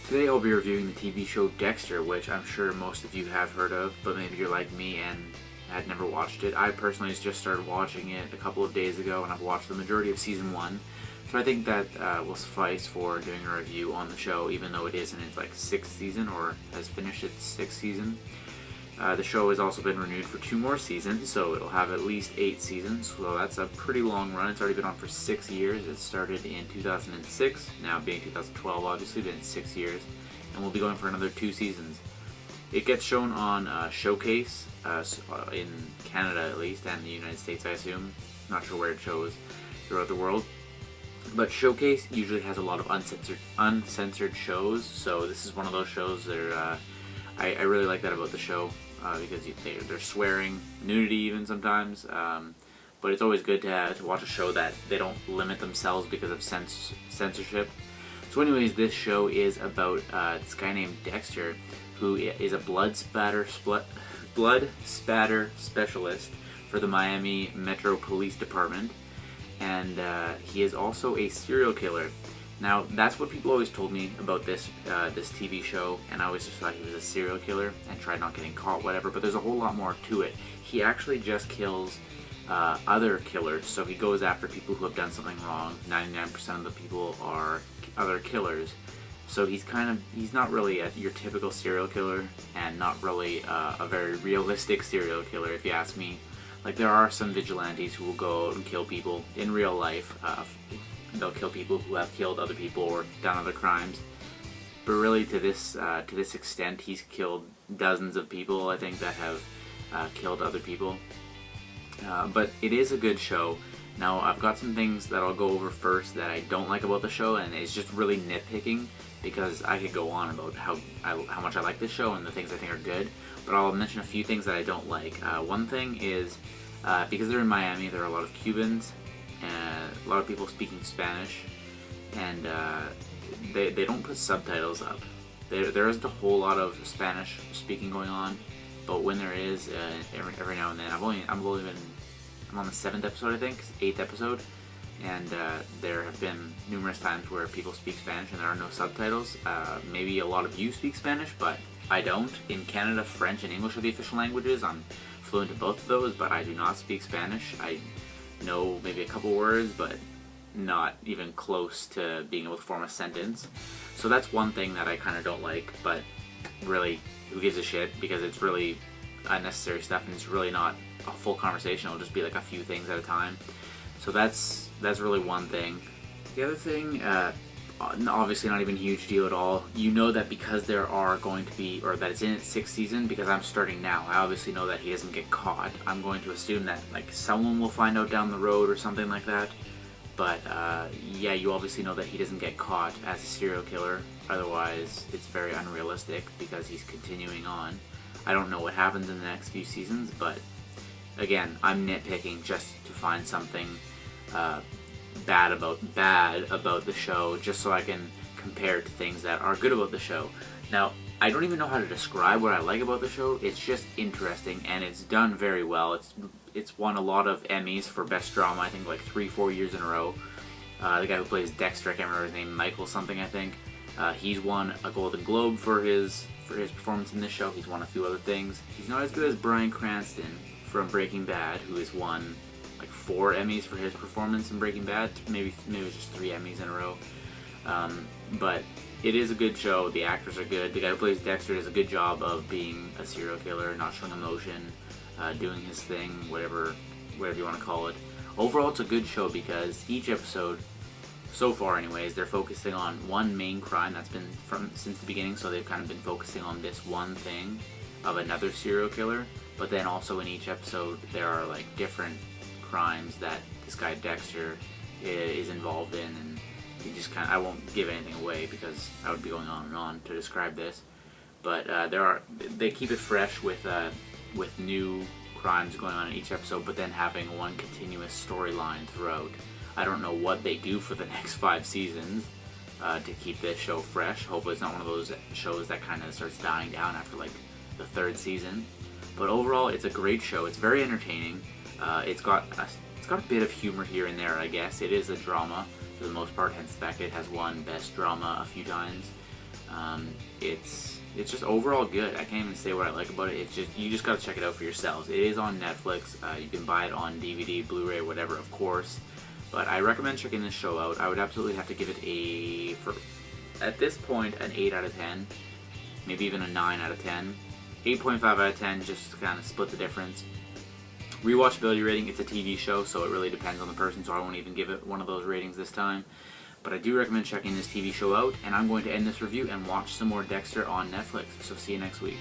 Today I'll be reviewing the TV show Dexter, which I'm sure most of you have heard of, but maybe you're like me and had never watched it. I personally just started watching it a couple of days ago, and I've watched the majority of season 1. So I think that will suffice for doing a review on the show, even though it is in its sixth season, or has finished its sixth season. The show has also been renewed for 2 more seasons, so it'll have at least 8 seasons. So that's a pretty long run. It's already been on for 6 years. It started in 2006, now being 2012 obviously, been 6 years, and we'll be going for another 2 seasons. It gets shown on Showcase, in Canada at least, and the United States I assume. Not sure where it shows throughout the world. But Showcase usually has a lot of uncensored shows, so this is one of those shows that I really like that about the show, because they're swearing, nudity even sometimes, but it's always good to watch a show that they don't limit themselves because of censorship. So anyways, this show is about this guy named Dexter, who is a blood spatter specialist for the Miami Metro Police Department, and he is also a serial killer. Now, that's what people always told me about this TV show, and I always just thought he was a serial killer and tried not getting caught, whatever, but there's a whole lot more to it. He actually just kills other killers, so he goes after people who have done something wrong. 99% of the people are other killers, so he's not really your typical serial killer, and not really a very realistic serial killer, if you ask me. Like, there are some vigilantes who will go out and kill people in real life. They'll kill people who have killed other people or done other crimes. But really, to this extent, he's killed dozens of people, I think, that have killed other people. But it is a good show. Now, I've got some things that I'll go over first that I don't like about the show, and it's just really nitpicking, because I could go on about how much I like this show and the things I think are good, but I'll mention a few things that I don't like. One thing is, because they're in Miami, there are a lot of Cubans, a lot of people speaking Spanish, and they don't put subtitles up. There isn't a whole lot of Spanish speaking going on, but when there is, every now and then, I'm on the 7th episode, I think, 8th episode, and there have been numerous times where people speak Spanish and there are no subtitles. Maybe a lot of you speak Spanish, but I don't. In Canada, French and English are the official languages. I'm fluent in both of those, but I do not speak Spanish. I know maybe a couple words, but not even close to being able to form a sentence. So that's one thing that I kind of don't like, but really, who gives a shit, because it's really unnecessary stuff, and it's really not a full conversation. It'll just be like a few things at a time. So that's really one thing. The other thing, obviously not even a huge deal at all. You know that because there are going to be, or that it's in its 6th season, because I'm starting now, I obviously know that he doesn't get caught. I'm going to assume that someone will find out down the road or something like that. But yeah, you obviously know that he doesn't get caught as a serial killer. Otherwise, it's very unrealistic, because he's continuing on. I don't know what happens in the next few seasons, but again, I'm nitpicking just to find something bad about the show, just so I can compare it to things that are good about the show. Now, I don't even know how to describe what I like about the show. It's just interesting, and it's done very well. It's won a lot of Emmys for Best Drama, I think 3-4 years in a row. The guy who plays Dexter, I can't remember his name, Michael something, I think. He's won a Golden Globe for his performance in this show. He's won a few other things. He's not as good as Bryan Cranston from Breaking Bad, who has won 4 Emmys for his performance in Breaking Bad. Maybe it was just 3 Emmys in a row. But it is a good show. The actors are good. The guy who plays Dexter does a good job of being a serial killer, not showing emotion, doing his thing, whatever you want to call it. Overall, it's a good show, because each episode, so far anyways, they're focusing on one main crime that's been since the beginning, so they've kind of been focusing on this one thing of another serial killer, but then also in each episode there are different crimes that this guy Dexter is involved in, and you just I won't give anything away, because I would be going on and on to describe this, but they keep it fresh with new crimes going on in each episode, but then having one continuous storyline throughout. I don't know what they do for the next 5 seasons to keep this show fresh. Hopefully it's not one of those shows that kind of starts dying down after the 3rd season. But overall, it's a great show. It's very entertaining. It's got a bit of humor here and there, I guess. It is a drama for the most part, hence the fact it has won Best Drama a few times. It's just overall good. I can't even say what I like about it. It's just, you just gotta check it out for yourselves. It is on Netflix. You can buy it on DVD, Blu-ray, whatever, of course. But I recommend checking this show out. I would absolutely have to give it at this point, an 8 out of 10. Maybe even a 9 out of 10. 8.5 out of 10, just to kind of split the difference. Rewatchability rating, it's a TV show, so it really depends on the person, so I won't even give it one of those ratings this time. But I do recommend checking this TV show out, and I'm going to end this review and watch some more Dexter on Netflix. So see you next week.